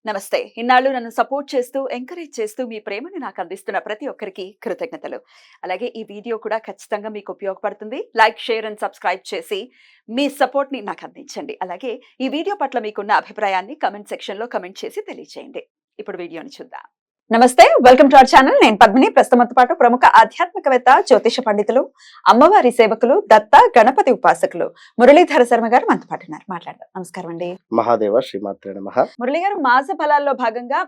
నమస్తే. ఇన్నాళ్ళు నన్ను సపోర్ట్ చేస్తూ, ఎంకరేజ్ చేస్తూ మీ ప్రేమని నాకు అందిస్తున్న ప్రతి ఒక్కరికి కృతజ్ఞతలు. అలాగే ఈ వీడియో కూడా ఖచ్చితంగా మీకు ఉపయోగపడుతుంది. లైక్, షేర్ అండ్ సబ్స్క్రైబ్ చేసి మీ సపోర్ట్‌ని నాకు అందించండి. అలాగే ఈ వీడియో పట్ల మీకున్న అభిప్రాయాన్ని కామెంట్ సెక్షన్‌లో కామెంట్ చేసి తెలియజేయండి. ఇప్పుడు వీడియోని చూద్దాం. నమస్తే, వెల్కమ్ టు అవర్ ఛానల్. నేను పద్మిని. ప్రస్తుతంతో పాటు ప్రముఖ ఆధ్యాత్మికవేత్త, జ్యోతిష పండితులు, అమ్మవారి సేవకులు, దత్త గణపతి ఉపాసకులు మురళీధర శర్మ గారు మనతో పాటు ఉన్నారు. మాట్లాడదాం. నమస్కారం అండి. మహాదేవ శ్రీమాత్రే నమః. మురళి గారు, మాస ఫలాల్లో భాగంగా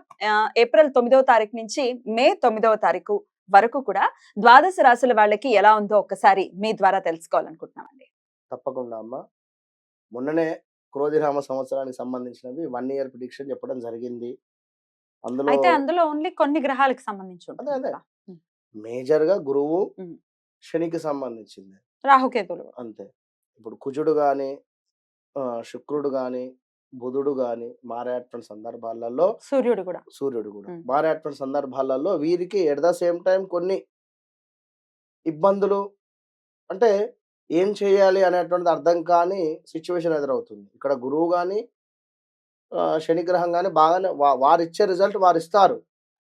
ఏప్రిల్ 9వ తారీఖు నుంచి మే 9వ తారీఖు వరకు కూడా ద్వాదశ రాశుల వాళ్ళకి ఎలా ఉందో ఒక్కసారి మీ ద్వారా తెలుసుకోవాలనుకుంటున్నామండి. తప్పకుండా అమ్మ. మొన్ననే క్రోధినామ సంవత్సరానికి సంబంధించినవి 1 ఇయర్ ప్రిడిక్షన్ చెప్పడం జరిగింది. అందులో అయితే అందులో ఓన్లీ కొన్ని గ్రహాలకు సంబంధించి ఉంటుంది అదే కదా. మేజర్ గా గురువు, ఉమ్. శనికి సంబంధించింది రాహుకేతులు. అంతే. ఇప్పుడు కుజుడు గాని, శుక్రుడు గాని, బుధుడు గాని మారేటువంటి సందర్భాలలో, సూర్యుడు కూడా. సూర్యుడు కూడా మారేటువంటి సందర్భాలలో వీరికి ఎట్ ద సేమ్ టైం కొన్ని ఇబ్బందులు, అంటే ఏం చేయాలి అనేటువంటిది అర్థం కాని సిచ్యువేషన్ ఎదురవుతుంది. ఇక్కడ గురువు గాని, శని గ్రహం గాని బాగానే వారిచ్చే రిజల్ట్ వారిస్తారు.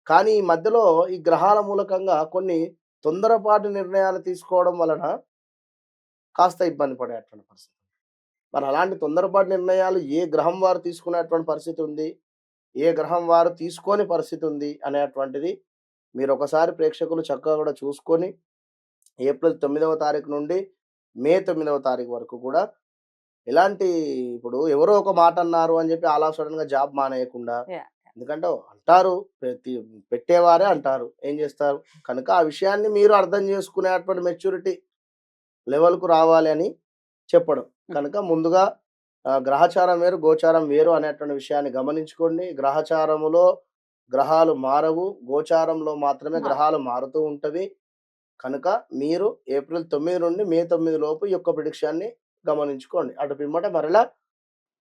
కానీ ఈ మధ్యలో ఈ గ్రహాల మూలకంగా కొన్ని తొందరపాటు నిర్ణయాలు తీసుకోవడం వలన కాస్త ఇబ్బంది పడేటువంటి పరిస్థితి. మరి అలాంటి తొందరపాటు నిర్ణయాలు ఏ గ్రహం వారు తీసుకునేటువంటి పరిస్థితి ఉంది, ఏ గ్రహం వారు తీసుకోని పరిస్థితి ఉంది అనేటువంటిది మీరు ఒకసారి ప్రేక్షకులు చక్కగా కూడా చూసుకొని ఏప్రిల్ 9వ తారీఖు నుండి మే 9వ తారీఖు వరకు కూడా ఎలాంటి, ఇప్పుడు ఎవరో ఒక మాట అన్నారు అని చెప్పి అలా సడన్ గా జాబ్ మానేయకుండా, ఎందుకంటే అంటారు పెట్టేవారే అంటారు, ఏం చేస్తారు కనుక ఆ విషయాన్ని మీరు అర్థం చేసుకునేటువంటి మెచ్యూరిటీ లెవెల్కు రావాలి అని చెప్పడం. కనుక ముందుగా గ్రహచారం వేరు, గోచారం వేరు అనేటువంటి విషయాన్ని గమనించుకోండి. గ్రహచారములో గ్రహాలు మారవు, గోచారంలో మాత్రమే గ్రహాలు మారుతూ ఉంటవి. కనుక మీరు ఏప్రిల్ 9 నుండి మే 9 లోపు ఈ యొక్క ప్రిడిక్షన్ని గమనించుకోండి. అటు పిమ్మట మరలా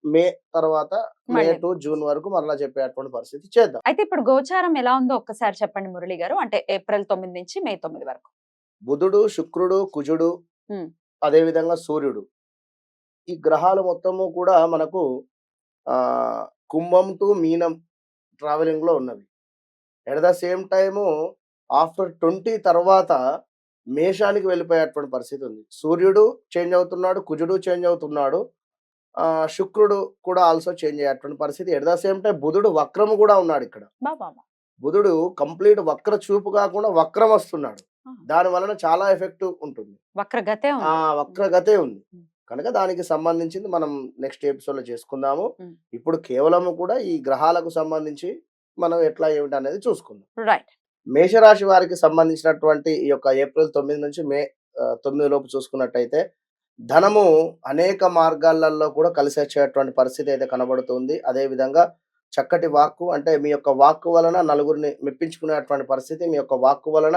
మే తర్వాత మే టు జూన్ వరకు మరలా చెప్పేటువంటి పరిస్థితి చేద్దాం. అయితే ఇప్పుడు గోచారం ఎలా ఉందో ఒక్కసారి చెప్పండి మురళి గారు. అంటే ఏప్రిల్ 9 నుంచి మే 9 వరకు. బుధుడు, శుక్రుడు, కుజుడు, అదే విధంగా సూర్యుడు, ఈ గ్రహాలు మొత్తము కూడా మనకు కుంభం టు మీనం ట్రావెలింగ్ లో ఉన్నవి. At the same time after 20 తర్వాత మేషానికి వెళ్ళిపోయేటువంటి పరిస్థితి ఉంది. సూర్యుడు చేంజ్ అవుతున్నాడు, కుజుడు చేంజ్ అవుతున్నాడు, శుక్రుడు కూడా ఆల్సో చేంజ్ అయ్యేటువంటి పరిస్థితి. ఎట్ ద సేమ్ టైం బుధుడు వక్రము కూడా ఉన్నాడు ఇక్కడ. బుధుడు కంప్లీట్ వక్ర చూపు కాకుండా వక్రం వస్తున్నాడు. దాని వలన చాలా ఎఫెక్ట్ ఉంటుంది. వక్రగతే ఉంది. కనుక దానికి సంబంధించింది మనం నెక్స్ట్ ఎపిసోడ్ లో చేసుకుందాము. ఇప్పుడు కేవలం కూడా ఈ గ్రహాలకు సంబంధించి మనం ఎట్లా ఏమిటి అనేది చూసుకుందాం. రైట్. మేషరాశి వారికి సంబంధించినటువంటి ఈ యొక్క ఏప్రిల్ 9 నుంచి మే 9 లోపు చూసుకున్నట్టయితే ధనము అనేక మార్గాలలో కూడా కలిసి వచ్చేటువంటి పరిస్థితి అయితే కనబడుతుంది. అదే విధంగా చక్కటి వాక్కు, అంటే మీ యొక్క వాక్కు వలన నలుగురిని మెప్పించుకునేటువంటి పరిస్థితి, మీ యొక్క వాక్కు వలన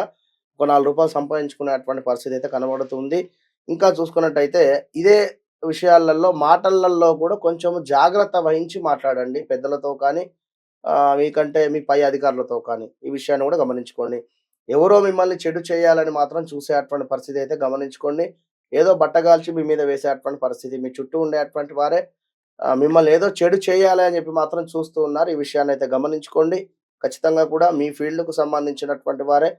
ఒక 4 రూపాయలు సంపాదించుకునేటువంటి పరిస్థితి అయితే కనబడుతుంది. ఇంకా చూసుకున్నట్టయితే ఇదే విషయాలలో మాటలలో కూడా కొంచెం జాగ్రత్త వహించి మాట్లాడండి, పెద్దలతో కానీ మీకంటే మీ పై అధికారులతో కానీ. ఈ విషయాన్ని కూడా గమనించుకోండి. ఎవరో మిమ్మల్ని చెడు చేయాలని మాత్రం చూసేటువంటి పరిస్థితి అయితే గమనించుకోండి. ఏదో బట్టగాల్చి మీ మీద వేసేటువంటి పరిస్థితి, మీ చుట్టూ ఉండేటువంటి వారే మిమ్మల్ని ఏదో చెడు చేయాలి అని చెప్పి మాత్రం చూస్తూ ఉన్నారు. ఈ విషయాన్ని అయితే గమనించుకోండి. ఖచ్చితంగా కూడా మీ ఫీల్డ్కు సంబంధించినటువంటి వారే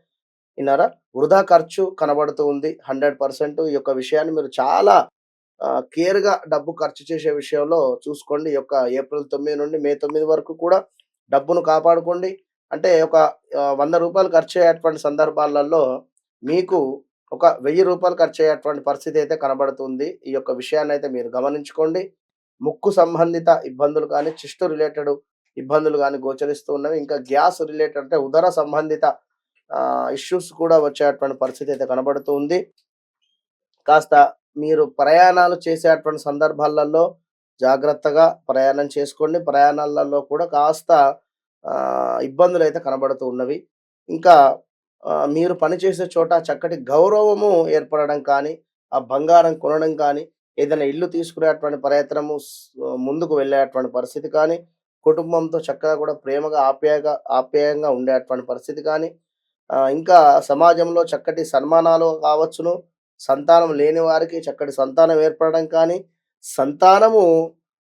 విన్నారా, వృధా ఖర్చు కనబడుతూ ఉంది 100%. ఈ యొక్క విషయాన్ని మీరు చాలా కేర్గా డబ్బు ఖర్చు చేసే విషయంలో చూసుకోండి. ఈ యొక్క ఏప్రిల్ 9 నుండి మే 9 వరకు కూడా డబ్బును కాపాడుకోండి. అంటే ఒక 100 రూపాయలు ఖర్చు అయ్యేటువంటి సందర్భాలలో మీకు ఒక 1000 రూపాయలు ఖర్చు అయ్యేటువంటి పరిస్థితి అయితే కనబడుతుంది. ఈ యొక్క విషయాన్ని అయితే మీరు గమనించుకోండి. ముక్కు సంబంధిత ఇబ్బందులు కానీ, చిస్టు రిలేటెడ్ ఇబ్బందులు కానీ గోచరిస్తూ ఉన్నవి. ఇంకా గ్యాస్ రిలేటెడ్, అంటే ఉదర సంబంధిత ఇష్యూస్ కూడా వచ్చేటువంటి పరిస్థితి అయితే కనబడుతూ ఉంది. కాస్త మీరు ప్రయాణాలు చేసేటువంటి సందర్భాలలో జాగ్రత్తగా ప్రయాణం చేసుకోండి. ప్రయాణాలలో కూడా కాస్త ఇబ్బందులు అయితే కనబడుతూ ఉన్నవి. ఇంకా మీరు పనిచేసే చోట చక్కటి గౌరవము ఏర్పడడం కానీ, ఆ బంగారం కొనడం కానీ, ఏదైనా ఇల్లు తీసుకునేటువంటి ప్రయత్నము ముందుకు వెళ్ళేటువంటి పరిస్థితి కానీ, కుటుంబంతో చక్కగా కూడా ప్రేమగా ఆప్యాయంగా ఉండేటువంటి పరిస్థితి కానీ, ఇంకా సమాజంలో చక్కటి సన్మానాలు కావచ్చును, సంతానం లేని వారికి చక్కటి సంతానం ఏర్పడడం కానీ, సంతానము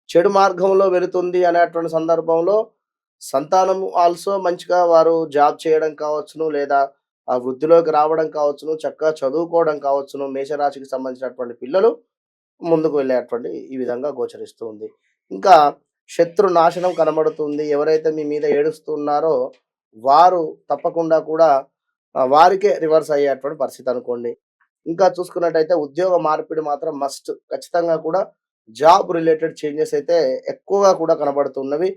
చెడు మార్గంలో వెళుతుంది అనేటువంటి సందర్భంలో సంతానం ఆల్సో మంచిగా వారు జాబ్ చేయడం కావచ్చును, లేదా ఆ వృద్ధిలోకి రావడం కావచ్చును, చక్కగా చదువుకోవడం కావచ్చును. మేషరాశికి సంబంధించినటువంటి పిల్లలు ముందుకు వెళ్ళేటువంటి ఈ విధంగా గోచరిస్తూ ఉంది. ఇంకా శత్రు నాశనం కనబడుతుంది. ఎవరైతే మీ మీద ఏడుస్తున్నారో వారు తప్పకుండా కూడా వారికే రివర్స్ అయ్యేటువంటి పరిస్థితి అనుకోండి. ఇంకా చూసుకున్నట్టయితే ఉద్యోగ మార్పిడి మాత్రం మస్ట్. ఖచ్చితంగా కూడా జాబ్ రిలేటెడ్ చేంజెస్ అయితే ఎక్కువగా కూడా కనబడుతున్నవి.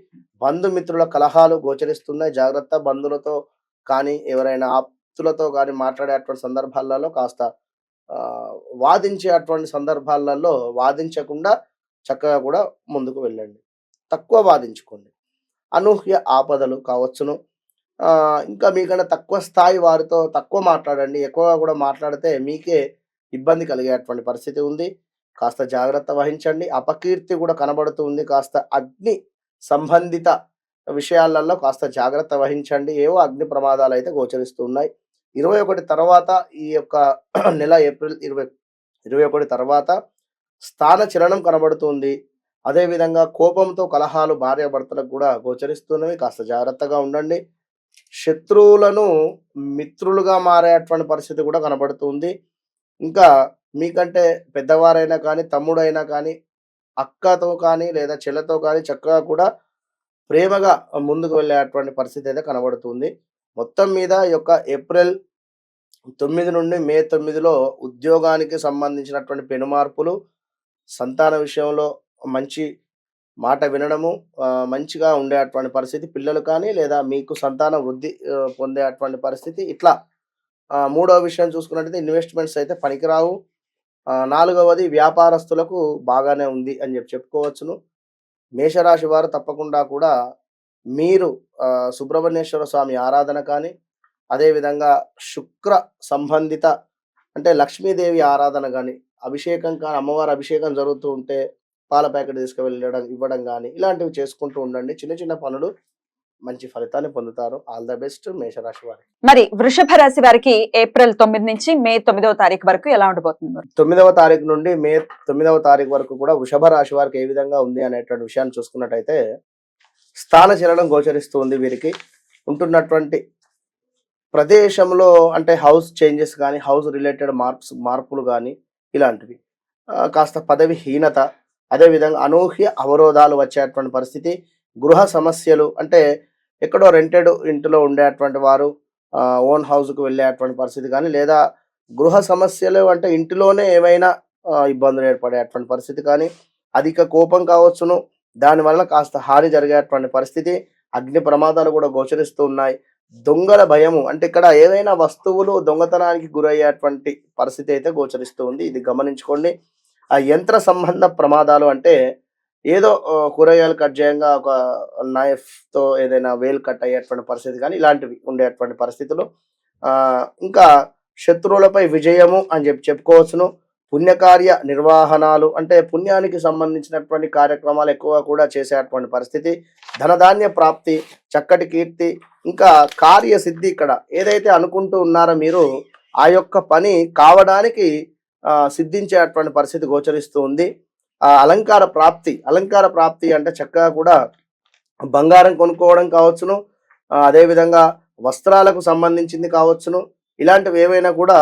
బంధుమిత్రుల కలహాలు గోచరిస్తున్నాయి. జాగ్రత్త. బంధువులతో కానీ, ఎవరైనా ఆప్తులతో గాని మాట్లాడేటువంటి సందర్భాలలో కాస్త వాదించే అటువంటి సందర్భాలలో వాదించకుండా చక్కగా కూడా ముందుకు వెళ్ళండి. తక్కువ వాదించుకోండి. అనూహ్య ఆపదలు కావచ్చును. ఇంకా మీకన్నా తక్కువ స్థాయి వారితో తక్కువ మాట్లాడండి. ఎక్కువగా కూడా మాట్లాడితే మీకే ఇబ్బంది కలిగేటువంటి పరిస్థితి ఉంది. కాస్త జాగ్రత్త వహించండి. అపకీర్తి కూడా కనబడుతూ ఉంది. కాస్త అగ్ని సంబంధిత విషయాలలో కాస్త జాగ్రత్త వహించండి. ఏవో అగ్ని ప్రమాదాలైతే గోచరిస్తూ ఉన్నాయి. 21 తర్వాత ఈ యొక్క నెల ఏప్రిల్ 21 తర్వాత స్థాన చలనం కనబడుతుంది. అదేవిధంగా కోపంతో కలహాలు భార్యాభర్తలకు కూడా గోచరిస్తున్నవి. కాస్త జాగ్రత్తగా ఉండండి. శత్రువులను మిత్రులుగా మారేటువంటి పరిస్థితి కూడా కనబడుతుంది. ఇంకా మీకంటే పెద్దవారైనా కానీ, తమ్ముడైనా కానీ, అక్కతో కానీ, లేదా చెల్లెతో కానీ చక్కగా కూడా ప్రేమగా ముందుకు వెళ్ళేటువంటి పరిస్థితి అయితే కనబడుతుంది. మొత్తం మీద ఈ యొక్క ఏప్రిల్ 9 నుండి మే 9లో ఉద్యోగానికి సంబంధించినటువంటి పెనుమార్పులు, సంతాన విషయంలో మంచి మాట వినడము, మంచిగా ఉండేటువంటి పరిస్థితి పిల్లలు కానీ, లేదా మీకు సంతానం వృద్ధి పొందేటువంటి పరిస్థితి. ఇట్లా మూడవ విషయం చూసుకున్నట్టయితే ఇన్వెస్ట్మెంట్స్ అయితే పనికిరావు. నాలుగవది వ్యాపారస్తులకు బాగానే ఉంది అని చెప్పుకోవచ్చును. మేషరాశి వారు తప్పకుండా కూడా మీరు సుబ్రహ్మణ్యేశ్వర స్వామి ఆరాధన కానీ, అదేవిధంగా శుక్ర సంబంధిత అంటే లక్ష్మీదేవి ఆరాధన కానీ, అభిషేకం కానీ, అమ్మవారి అభిషేకం జరుగుతూ ఉంటే పాల ప్యాకెట్ తీసుకువెళ్ళడం ఇవ్వడం కానీ ఇలాంటివి చేసుకుంటూ ఉండండి. చిన్న చిన్న పనులు మంచి ఫలితాన్ని పొందుతారు. ఆల్ ద బెస్ట్ మేషరాశి వారికి. మరి వృషభ రాశి వారికి ఏప్రిల్ 9 నుంచి మే 9వ తారీఖు వరకు ఎలా ఉండబోతుంది? 9వ తారీఖు నుండి మే 9వ తారీఖు వరకు కూడా వృషభ రాశి వారికి ఏ విధంగా ఉంది అనేటువంటి విషయాన్ని చూసుకున్నట్టయితే స్థాన చలనం గోచరిస్తూ ఉంది. వీరికి ఉంటున్నటువంటి ప్రదేశంలో అంటే హౌస్ చేంజెస్ కానీ, హౌస్ రిలేటెడ్ మార్పులు కానీ ఇలాంటివి. కాస్త పదవి హీనత, అదేవిధంగా అనూహ్య అవరోధాలు వచ్చేటువంటి పరిస్థితి. గృహ సమస్యలు అంటే ఎక్కడో రెంటెడ్ ఇంటిలో ఉండేటువంటి వారు ఓన్ హౌస్కు వెళ్ళేటువంటి పరిస్థితి కానీ, లేదా గృహ సమస్యలు అంటే ఇంటిలోనే ఏమైనా ఇబ్బందులు ఏర్పడేటువంటి పరిస్థితి కానీ, అధిక కోపం కావచ్చును. దానివల్ల కాస్త హాని జరిగేటువంటి పరిస్థితి. అగ్ని ప్రమాదాలు కూడా గోచరిస్తూ ఉన్నాయి. దొంగల భయము అంటే ఇక్కడ ఏదైనా వస్తువులు దొంగతనానికి గురయ్యేటువంటి పరిస్థితి అయితే గోచరిస్తూ ఉంది. ఇది గమనించుకోండి. ఆ యంత్ర సంబంధ ప్రమాదాలు అంటే ఏదో కూరగాయలు కట్ చేయంగా ఒక నైఫ్తో ఏదైనా వేలు కట్ అయ్యేటువంటి పరిస్థితి కానీ ఇలాంటివి ఉండేటువంటి పరిస్థితులు. ఇంకా శత్రువులపై విజయము అని చెప్పుకోవచ్చును. పుణ్యకార్య నిర్వహణాలు అంటే పుణ్యానికి సంబంధించినటువంటి కార్యక్రమాలు ఎక్కువగా కూడా చేసేటువంటి పరిస్థితి. ధనధాన్య ప్రాప్తి, చక్కటి కీర్తి, ఇంకా కార్యసిద్ధి. ఇక్కడ ఏదైతే అనుకుంటూ ఉన్నారో మీరు ఆ యొక్క పని కావడానికి సిద్ధించేటువంటి పరిస్థితి గోచరిస్తూ ఉంది. అలంకార ప్రాప్తి అంటే చక్కగా కూడా బంగారం కొనుక్కోవడం కావచ్చును, అదేవిధంగా వస్త్రాలకు సంబంధించింది కావచ్చును. ఇలాంటివి ఏవైనా కూడా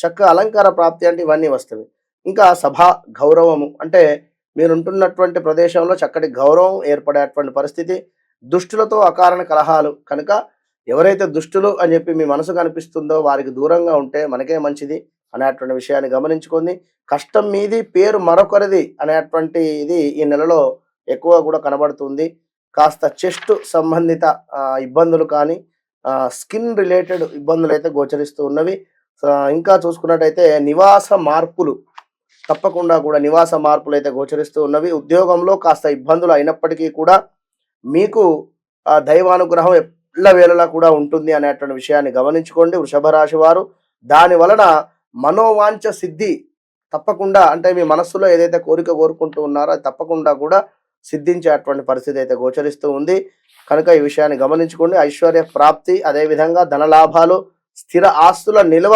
చక్కగా అలంకార ప్రాప్తి అంటే ఇవన్నీ వస్తవి. ఇంకా సభా గౌరవము అంటే మీరుంటున్నటువంటి ప్రదేశంలో చక్కటి గౌరవం ఏర్పడేటువంటి పరిస్థితి. దుష్టులతో అకారణ కలహాలు కనుక ఎవరైతే దుష్టులు అని చెప్పి మీ మనసు కనిపిస్తుందో వారికి దూరంగా ఉంటే మనకే మంచిది అనేటువంటి విషయాన్ని గమనించుకొని, కష్టం మీది పేరు మరొకరిది అనేటువంటి ఇది ఈ నెలలో ఎక్కువ కూడా కనబడుతుంది. కాస్త చెస్ట్ సంబంధిత ఇబ్బందులు కానీ, స్కిన్ రిలేటెడ్ ఇబ్బందులు అయితే గోచరిస్తూ ఉన్నవి. ఇంకా చూసుకున్నట్టయితే నివాస మార్పులు తప్పకుండా కూడా నివాస మార్పులు అయితే గోచరిస్తూ ఉన్నవి. ఉద్యోగంలో కాస్త ఇబ్బందులు అయినప్పటికీ కూడా మీకు దైవానుగ్రహం ఎల్లవేళలా కూడా ఉంటుంది అనేటువంటి విషయాన్ని గమనించుకోండి వృషభ రాశి వారు. దాని వలన మనోవాంఛ సిద్ధి తప్పకుండా అంటే మీ మనస్సులో ఏదైతే కోరిక కోరుకుంటూ ఉన్నారో అది తప్పకుండా కూడా సిద్ధించేటువంటి పరిస్థితి అయితే గోచరిస్తూ ఉంది. కనుక ఈ విషయాన్ని గమనించుకోండి. ఐశ్వర్య ప్రాప్తి, అదేవిధంగా ధనలాభాలు, స్థిర ఆస్తుల నిల్వ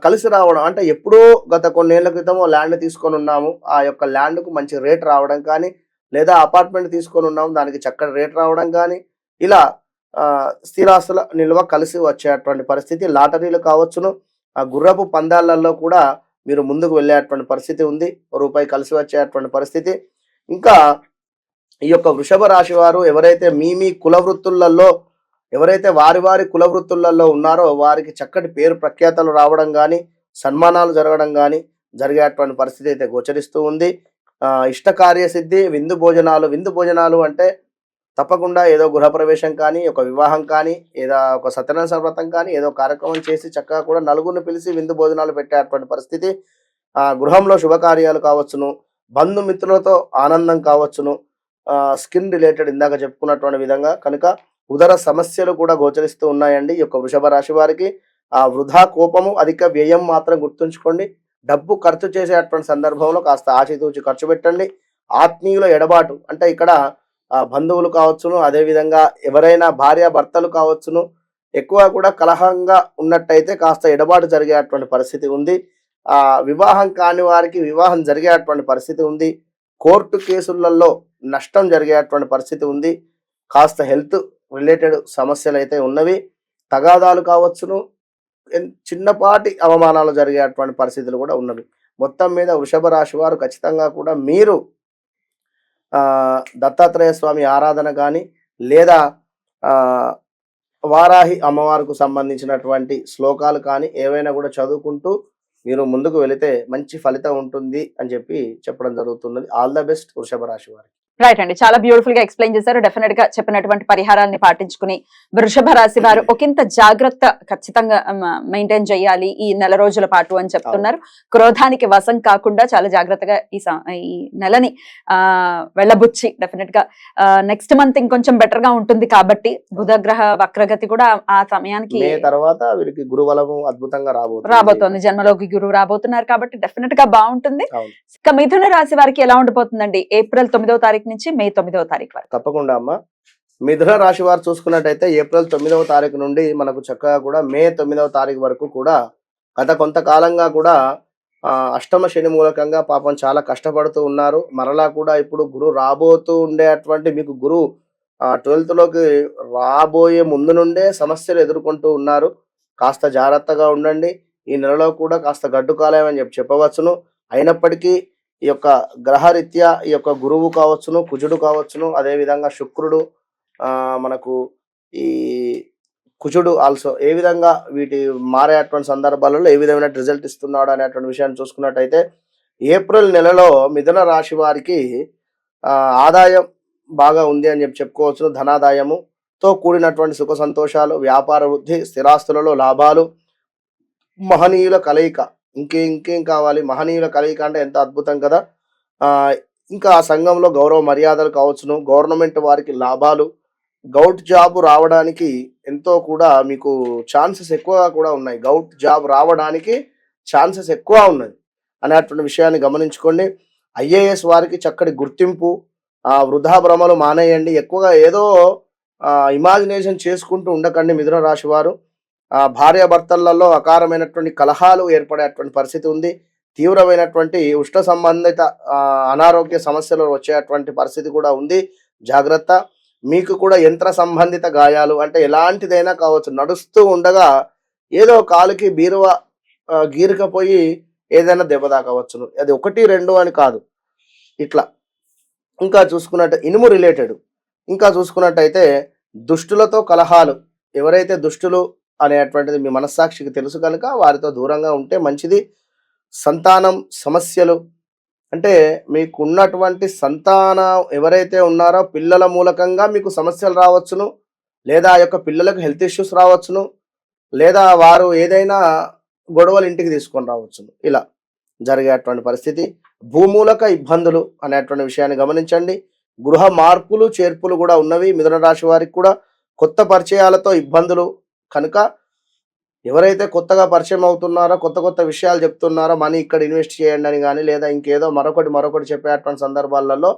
కలిసి రావడం అంటే ఎప్పుడో గత కొన్నేళ్ల క్రితమో ల్యాండ్ తీసుకొని ఉన్నాము, ఆ యొక్క ల్యాండ్కు మంచి రేట్ రావడం కానీ, లేదా అపార్ట్మెంట్ తీసుకొని ఉన్నాము దానికి చక్కటి రేట్ రావడం కానీ, ఇలా స్థిరాస్తుల నిల్వ కలిసి వచ్చేటువంటి పరిస్థితి. లాటరీలు కావచ్చును, ఆ గుర్రపు పందాలలో కూడా మీరు ముందుకు వెళ్ళేటువంటి పరిస్థితి ఉంది. రూపాయి కలిసి వచ్చేటువంటి పరిస్థితి. ఇంకా ఈ యొక్క వృషభ రాశి వారు ఎవరైతే మీ కుల వృత్తులలో ఎవరైతే వారి కుల వృత్తులలో ఉన్నారో వారికి చక్కటి పేరు ప్రఖ్యాతలు రావడం కానీ, సన్మానాలు జరగడం కానీ జరిగేటువంటి పరిస్థితి అయితే గోచరిస్తూ ఉంది. ఇష్టకార్య సిద్ధి, విందు భోజనాలు అంటే తప్పకుండా ఏదో గృహప్రవేశం కానీ, ఒక వివాహం కానీ, ఏదో ఒక సత్యనారాయణ వ్రతం కానీ ఏదో కార్యక్రమం చేసి చక్కగా కూడా నలుగురిని పిలిచి విందు భోజనాలు పెట్టేటువంటి పరిస్థితి. గృహంలో శుభకార్యాలు కావచ్చును, బంధుమిత్రులతో ఆనందం కావచ్చును, స్కిన్ రిలేటెడ్ ఇందాక చెప్పుకున్నటువంటి విధంగా కనుక ఉదర సమస్యలు కూడా గోచరిస్తూ ఉన్నాయండి ఈ యొక్క వృషభ రాశి వారికి. వృధా కోపము, అధిక వ్యయం మాత్రం గుర్తుంచుకోండి. డబ్బు ఖర్చు చేసేటువంటి సందర్భంలో కాస్త ఆచితూచి ఖర్చు పెట్టండి. ఆత్మీయుల ఎడబాటు అంటే ఇక్కడ బంధువులు కావచ్చును, అదేవిధంగా ఎవరైనా భార్య భర్తలు కావచ్చును, ఎక్కువ కూడా కలహంగా ఉన్నట్టయితే కాస్త ఎడబాటు జరిగేటువంటి పరిస్థితి ఉంది. వివాహం కాని వారికి వివాహం జరిగేటువంటి పరిస్థితి ఉంది. కోర్టు కేసులలో నష్టం జరిగేటువంటి పరిస్థితి ఉంది. కాస్త హెల్త్ రిలేటెడ్ సమస్యలు అయితే ఉన్నవి. తగాదాలు కావచ్చును, చిన్నపాటి అవమానాలు జరిగేటువంటి పరిస్థితులు కూడా ఉన్నవి. మొత్తం మీద వృషభ రాశి వారు ఖచ్చితంగా కూడా మీరు దత్తాత్రేయ స్వామి ఆరాధన కానీ, లేదా వారాహి అమ్మవారికి సంబంధించినటువంటి శ్లోకాలు కానీ ఏవైనా కూడా చదువుకుంటూ మీరు ముందుకు వెళితే మంచి ఫలితం ఉంటుంది అని చెప్పడం జరుగుతున్నది. ఆల్ ద బెస్ట్ వృషభ రాశి వారికి. రైట్ అండి, చాలా బ్యూటిఫుల్ గా ఎక్స్ప్లెయిన్ చేశారు. డెఫినెట్ గా చెప్పినటువంటి పరిహారాన్ని పాటించుకుని వృషభ రాశి వారు ఒకంత జాగ్రత్త ఖచ్చితంగా మెయింటైన్ చేయాలి ఈ నెల రోజుల పాటు అని చెప్తున్నారు. క్రోధానికి వశం కాకుండా చాలా జాగ్రత్తగా ఈ నెలని వెళ్ళబుచ్చి డెఫినెట్ గా నెక్స్ట్ మంత్ ఇంకొంచెం బెటర్ గా ఉంటుంది కాబట్టి బుధగ్రహ వక్రగతి కూడా ఆ సమయానికి తర్వాత వీరికి గురుబలము అద్భుతంగా రాబోతోంది. జన్మలోకి గురువు రాబోతున్నారు కాబట్టి డెఫినెట్ గా బాగుంటుంది. ఇక మిథున రాశి వారికి ఎలా ఉండిపోతుందండి ఏప్రిల్ 9వ తారీఖు నుంచి మే 9వ తారీఖు వరకు? తప్పకుండా అమ్మ, మిథున రాశి వారు చూసుకున్నట్టయితే ఏప్రిల్ 9వ తారీఖు నుండి మనకు చక్కగా కూడా మే 9వ తారీఖు వరకు కూడా గత కొంతకాలంగా కూడా అష్టమ శని మూలకంగా పాపం చాలా కష్టపడుతూ ఉన్నారు. మరలా కూడా ఇప్పుడు గురువు రాబోతూ ఉండేటువంటి మీకు గురువు 12th లోకి రాబోయే ముందు నుండే సమస్యలు ఎదుర్కొంటూ ఉన్నారు. కాస్త జాగ్రత్తగా ఉండండి. ఈ నెలలో కూడా కాస్త గడ్డు కాలం అని చెప్పవచ్చును. అయినప్పటికీ ఈ యొక్క గ్రహరీత్యా ఈ యొక్క గురువు కావచ్చును, కుజుడు కావచ్చును, అదేవిధంగా శుక్రుడు, మనకు ఈ కుజుడు ఆల్సో ఏ విధంగా వీటి మారేటువంటి సందర్భాలలో ఏ విధమైన రిజల్ట్ ఇస్తున్నాడు అనేటువంటి విషయాన్ని చూసుకున్నట్టయితే ఏప్రిల్ నెలలో మిథున రాశి వారికి ఆదాయం బాగా ఉంది అని చెప్పుకోవచ్చును. ధనాదాయముతో కూడినటువంటి సుఖ సంతోషాలు, వ్యాపార వృద్ధి, స్థిరాస్తులలో లాభాలు, మహనీయుల కలయిక. ఇంకేం కావాలి? మహనీయుల కలయిక అంటే ఎంత అద్భుతం కదా. ఇంకా ఆ సంఘంలో గౌరవ మర్యాదలు కావచ్చును, గవర్నమెంట్ వారికి లాభాలు, గౌట్ జాబ్ రావడానికి ఎంతో కూడా మీకు ఛాన్సెస్ ఎక్కువగా కూడా ఉన్నాయి. గౌట్ జాబ్ రావడానికి ఛాన్సెస్ ఎక్కువ ఉన్నది అనేటువంటి విషయాన్ని గమనించుకోండి. ఐఏఎస్ వారికి చక్కటి గుర్తింపు. వృధా భ్రమలు మానేయండి. ఎక్కువగా ఏదో ఇమాజినేషన్ చేసుకుంటూ ఉండకండి మిథున రాశి వారు. భార్యాభర్తలలో అకారమైనటువంటి కలహాలు ఏర్పడేటువంటి పరిస్థితి ఉంది. తీవ్రమైనటువంటి ఉష్ణ సంబంధిత అనారోగ్య సమస్యలు వచ్చేటువంటి పరిస్థితి కూడా ఉంది. జాగ్రత్త. మీకు కూడా యంత్ర సంబంధిత గాయాలు అంటే ఎలాంటిదైనా కావచ్చు, నడుస్తూ ఉండగా ఏదో కాలుకి బీరువా గీరుకపోయి ఏదైనా దెబ్బ తాకవచ్చును. అది 1, 2 అని కాదు, ఇట్లా. ఇంకా చూసుకున్నట్టు ఇనుము రిలేటెడ్, ఇంకా చూసుకున్నట్టయితే దుష్టులతో కలహాలు. ఎవరైతే దుష్టులు అనేటువంటిది మీ మనస్సాక్షికి తెలుసు కనుక వారితో దూరంగా ఉంటే మంచిది. సంతానం సమస్యలు అంటే మీకు ఉన్నటువంటి సంతానం ఎవరైతే ఉన్నారో పిల్లల మూలకంగా మీకు సమస్యలు రావచ్చును, లేదా ఆ యొక్క పిల్లలకు హెల్త్ ఇష్యూస్ రావచ్చును, లేదా వారు ఏదైనా గొడవలు ఇంటికి తీసుకొని రావచ్చును. ఇలా జరిగేటువంటి పరిస్థితి. భూమూలక ఇబ్బందులు అనేటువంటి విషయాన్ని గమనించండి. గృహ మార్పులు చేర్పులు కూడా ఉన్నవి మిథున రాశి వారికి కూడా. కొత్త పరిచయాలతో ఇబ్బందులు కనుక ఎవరైతే కొత్తగా పరిచయం అవుతున్నారో, కొత్త విషయాలు చెప్తున్నారో, మనీ ఇక్కడ ఇన్వెస్ట్ చేయండి అని కానీ, లేదా ఇంకేదో మరొకటి చెప్పేటువంటి సందర్భాలలో